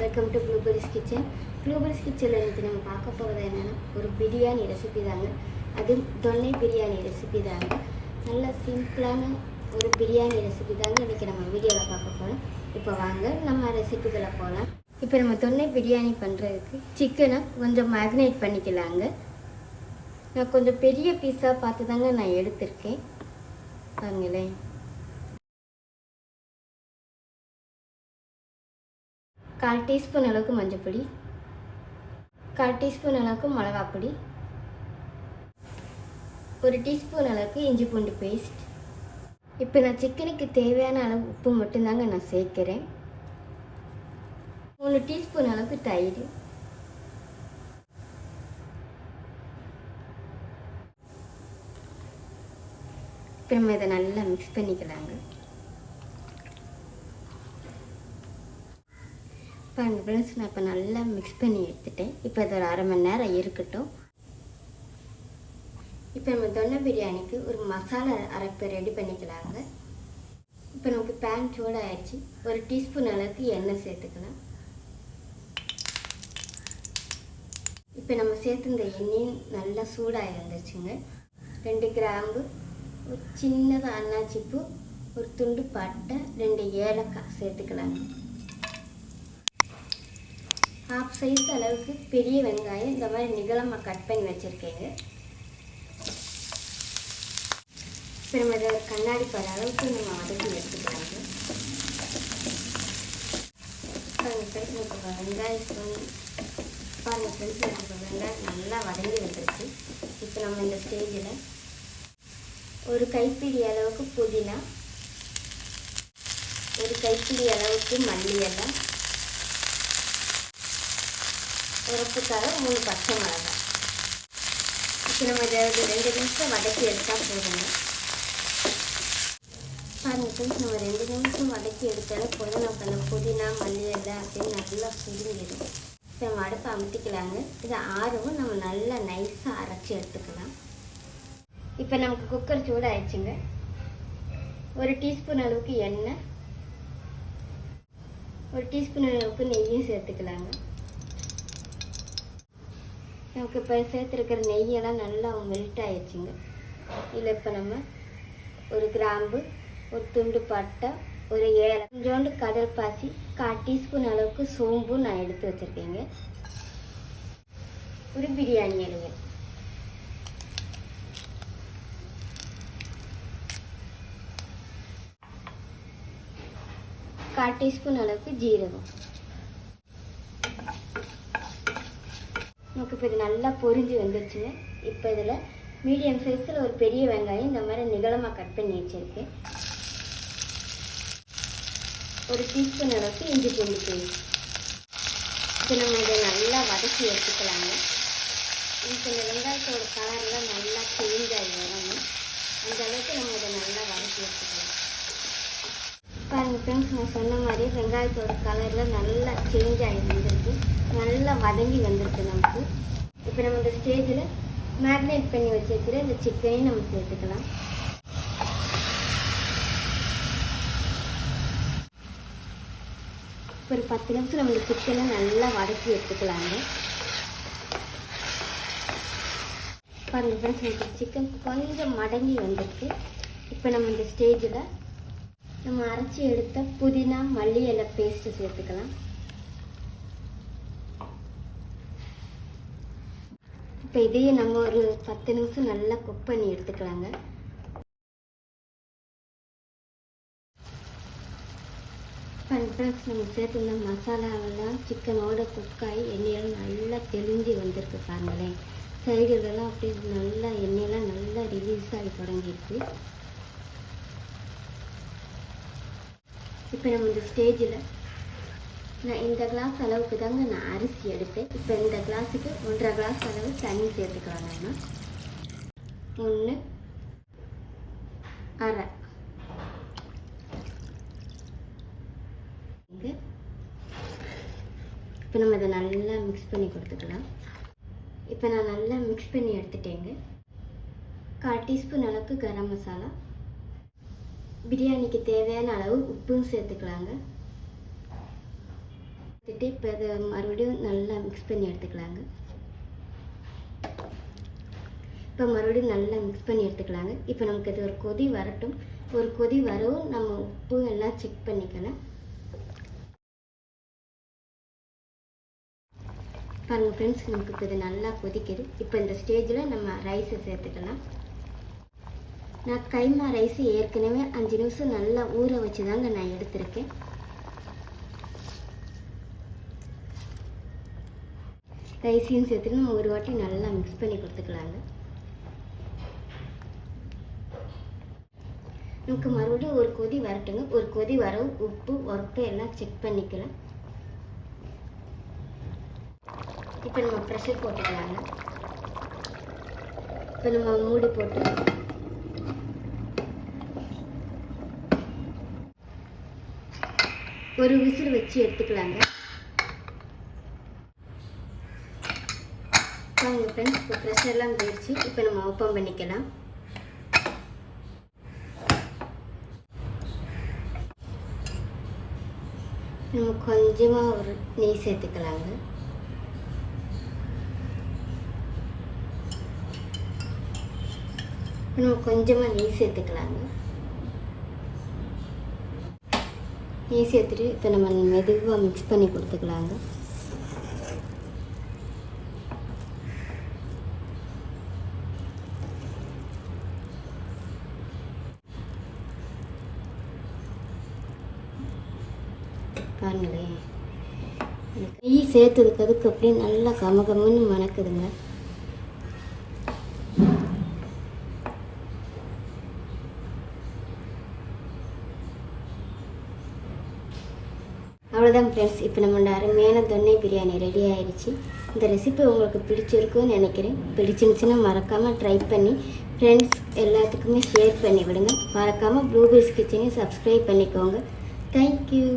Welcome to blueberries kitchen. Blueberries கிச்சனில் இன்றைக்கி நம்ம பார்க்க போகிறது என்னென்னா ஒரு பிரியாணி ரெசிபி தாங்க. அது தொன்னை பிரியாணி ரெசிபி தாங்க. நல்ல சிம்பிளான ஒரு பிரியாணி ரெசிபி தாங்க இன்றைக்கி நம்ம வீடியோவில் பார்க்க போகிறோம். இப்போ வாங்க நம்ம ரெசிபிகளை போகலாம். இப்போ நம்ம தொன்னை பிரியாணி பண்ணுறதுக்கு சிக்கனை கொஞ்சம் மேக்னேட் பண்ணிக்கலாங்க. நான் கொஞ்சம் பெரிய பீஸாக பார்த்து தாங்க நான் எடுத்திருக்கேன். பாருங்களேன், 1/4 டீஸ்பூன் அளவுக்கு மஞ்சள் பொடி, 1/4 டீஸ்பூன் அளவுக்கு மிளகாப்பொடி, 1 டீஸ்பூன் அளவுக்கு இஞ்சி பூண்டு பேஸ்ட். இப்போ நான் சிக்கனுக்கு தேவையான அளவு உப்பு மட்டும்தாங்க நான் சேர்க்குறேன். 3 டீஸ்பூன் அளவுக்கு தயிர், இப்போ நம்ம இதை நல்லா மிக்ஸ் பண்ணிக்கலாங்க. பாருங்க ஃப்ரெண்ட்ஸ், நான் இப்போ நல்லா மிக்ஸ் பண்ணி எடுத்துட்டேன். இப்போ இது ஒரு 1/2 மணி நேரம் இருக்கட்டும். இப்போ நம்ம தொன்னை பிரியாணிக்கு ஒரு மசாலா அரைப்பை ரெடி பண்ணிக்கலாங்க. இப்போ நமக்கு பேன் சூடாகிடுச்சு. 1 டீஸ்பூன் அளவுக்கு எண்ணெய் சேர்த்துக்கலாம். இப்போ நம்ம சேர்த்து இந்த எண்ணெயும் நல்லா சூடாகி வந்துருச்சுங்க. 2 கிராம்பு, ஒரு சின்னதாக அன்னாச்சிப்பூ, ஒரு துண்டு பட்டை, 2 ஏலக்காய் சேர்த்துக்கலாங்க. 1/2 சைஸ் அளவுக்கு பெரிய வெங்காயம் இந்த மாதிரி நிகழமாக கட் பண்ணி வச்சுருக்கேங்க. இப்போ நம்ம இதை கண்ணாடி பட அளவுக்கு நம்ம வதக்கி எடுத்துக்கலாங்க. பாருங்கள் ஃப்ரெண்ட்ஸ், இப்போ வெங்காயம் பாருங்கள் ஃப்ரெண்ட்ஸ், இப்போ வெங்காயம் நல்லா வதங்கி வந்துருச்சு. இப்போ நம்ம இந்த ஸ்டேஜில் ஒரு கைப்பிடி அளவுக்கு புதினா, ஒரு கைப்பிடி அளவுக்கு மல்லி இலை, உரப்புக்காக 3 பச்சை மிளகாய். இப்போ நம்ம இதை 2 நிமிஷம் வதக்கி எடுத்தால் போதுங்க. பாருங்கள் ஃப்ரெண்ட்ஸ், நம்ம 2 நிமிஷம் வதக்கி எடுத்தாலே போதும். நமக்கு அந்த புதினா மல்லி இலை அப்படின்னு நல்லா சுருங்கிடும். இப்போ நம்ம அடுப்பை அமுத்திக்கலாங்க. இதை ஆறவும் நம்ம நல்லா நைஸாக அரைச்சி எடுத்துக்கலாம். இப்போ நமக்கு குக்கர் சூடாகிடுச்சுங்க. 1 டீஸ்பூன் அளவுக்கு எண்ணெய், 1 டீஸ்பூன் அளவுக்கு நெய்யும் சேர்த்துக்கலாங்க. நமக்கு இப்போ சேர்த்துருக்கிற நெய்யெல்லாம் நல்லா மெல்ட் ஆகிடுச்சிங்க. இதில் இப்போ நம்ம 1 கிராம்பு, ஒரு துண்டு பட்டை, ஒரு ஏலக்காய், கொஞ்சோண்டு கடல் பாசி, 1/4 டீஸ்பூன் அளவுக்கு சோம்பு நான் எடுத்து வச்சுருக்கேங்க, ஒரு பிரியாணி இலைங்க, கால் டீஸ்பூன் அளவுக்கு ஜீரகம். நமக்கு இப்போ இது நல்லா பொரிஞ்சு வந்துருச்சுங்க. இப்போ இதில் மீடியம் சைஸில் ஒரு பெரிய வெங்காயம் இந்த மாதிரி நிகழமாக கட் பண்ணி வச்சுருக்கேன், 1 டீஸ்பூன் அளவுக்கு இஞ்சி பூண்டு பேஸ்ட். இப்போ நம்ம இதை நல்லா வதக்கி எடுத்துக்கலாங்க. இப்போ இந்த வெங்காயத்தோட கலர்லாம் நல்லா சேஞ்ச் ஆகி வரணும். அந்த அளவுக்கு நம்ம இதை நல்லா வதக்கி எடுத்துக்கலாம். பாருங்கள் ஃப்ரெண்ட்ஸ், நான் சொன்ன மாதிரி வெங்காயத்தோட கலரில் நல்லா சேஞ்ச் ஆகி வந்துருக்கு, நல்லா வதங்கி வந்துருக்கு நமக்கு. இப்போ நம்ம இந்த ஸ்டேஜில் மேரினேட் பண்ணி வச்சுருக்கிற இந்த சிக்கனையும் நம்ம சேர்த்துக்கலாம். ஒரு 10 நிமிஷம் நம்ம இந்த சிக்கனை நல்லா வதக்கி எடுத்துக்கலாங்க. பாருங்கள் ஃப்ரெண்ட்ஸ், நமக்கு சிக்கன் கொஞ்சம் மடங்கி வந்துருக்கு. இப்போ நம்ம இந்த ஸ்டேஜில் நம்ம அரைச்சி எடுத்த புதினா மல்லி இலை பேஸ்ட்டு சேர்த்துக்கலாம். இப்போ இதையும் நம்ம ஒரு 10 நிமிஷம் நல்லா குக் பண்ணி எடுத்துக்கலாங்க. ஃப்ரெண்ட்ஸ், நம்ம சேர்த்துருந்த மசாலாவெல்லாம் சிக்கனோட குக்காகி எண்ணெயெல்லாம் நல்லா தெளிஞ்சு வந்திருக்கு. பாருங்களேன், சைடுலலாம் அப்படியே நல்லா எண்ணெயெல்லாம் நல்லா ரிலீஸ் ஆகி தொடங்கியிருக்கு. இப்போ நம்ம இந்த ஸ்டேஜில் நான் இந்த கிளாஸ் அளவுக்கு தாங்க நான் அரிசி எடுத்தேன். இப்போ இந்த கிளாஸுக்கு 1/2 கிளாஸ் அளவு தண்ணி சேர்த்துக்கலாம். நம்ம 1 1/2 இப்போ நம்ம இதை நல்லா மிக்ஸ் பண்ணி கொடுத்துக்கலாம். இப்போ நான் நல்லா மிக்ஸ் பண்ணி எடுத்துட்டேங்க. 1/4 டீஸ்பூன் அளவுக்கு கரம் மசாலா, பிரியாணிக்கு தேவையான அளவு உப்பும் சேர்த்துக்கலாங்க. இப்போ அதை மறுபடியும் நல்லா மிக்ஸ் பண்ணி எடுத்துக்கலாங்க. இப்போ மறுபடியும் நல்லா மிக்ஸ் பண்ணி எடுத்துக்கலாங்க. இப்போ நமக்கு இது ஒரு கொதி வரட்டும். ஒரு கொதி வரவும் நம்ம உப்பு எல்லாம் செக் பண்ணிக்கலாம். பாருங்கள் ஃப்ரெண்ட்ஸ், நமக்கு இப்போ இது நல்லா கொதிக்குது. இப்போ இந்த ஸ்டேஜில் நம்ம ரைஸை சேர்த்துக்கலாம். நான் கைமா ரைஸ் ஏற்கனவே 5 நிமிஷம் நல்லா ஊற வச்சு தாங்க நான் எடுத்திருக்கேன். ரைஸையும் சேர்த்துட்டு நம்ம ஒரு வாட்டி நல்லா மிக்ஸ் பண்ணி கொடுத்துக்கலாங்க. நமக்கு மறுபடியும் ஒரு கொதி வரட்டுங்க. ஒரு கொதி வரவும் உப்பு உரப்பு எல்லாம் செக் பண்ணிக்கலாம். இப்போ நம்ம ப்ரெஷர் போட்டுக்கலாங்க. இப்போ நம்ம மூடி போட்டு ஒரு விசில் வச்சு எடுத்துக்கலாங்க. பாருங்க ஃப்ரெண்ட்ஸ், இப்போ ப்ரெஷர்லாம் போயிடுச்சு. இப்போ நம்ம ஓப்பன் பண்ணிக்கலாம். நம்ம கொஞ்சமாக ஒரு நெய் சேர்த்துக்கலாங்க. நம்ம கொஞ்சமாக நெய் சேர்த்துக்கலாங்க. நெய் சேர்த்துட்டு இப்போ நம்ம மெதுவாக மிக்ஸ் பண்ணி கொடுத்துக்கலாங்க. பாருங்களேன், நெய் சேர்த்ததுக்கு அதுக்கு அப்படியே நல்லா கமகமன்னு மணக்குதுங்க. அவ்வளோதான் ஃப்ரெண்ட்ஸ், இப்போ நம்மளோட அருமையான தொன்னை பிரியாணி ரெடி ஆயிடுச்சு. இந்த ரெசிபி உங்களுக்கு பிடிச்சிருக்குன்னு நினைக்கிறேன். பிடிச்சிருந்துச்சுன்னா மறக்காமல் ட்ரை பண்ணி ஃப்ரெண்ட்ஸ் எல்லாத்துக்குமே ஷேர் பண்ணி விடுங்க. மறக்காமல் ப்ளூபெர்ஸ் கிச்சனையும் சப்ஸ்கிரைப் பண்ணிக்கோங்க. தேங்க்யூ.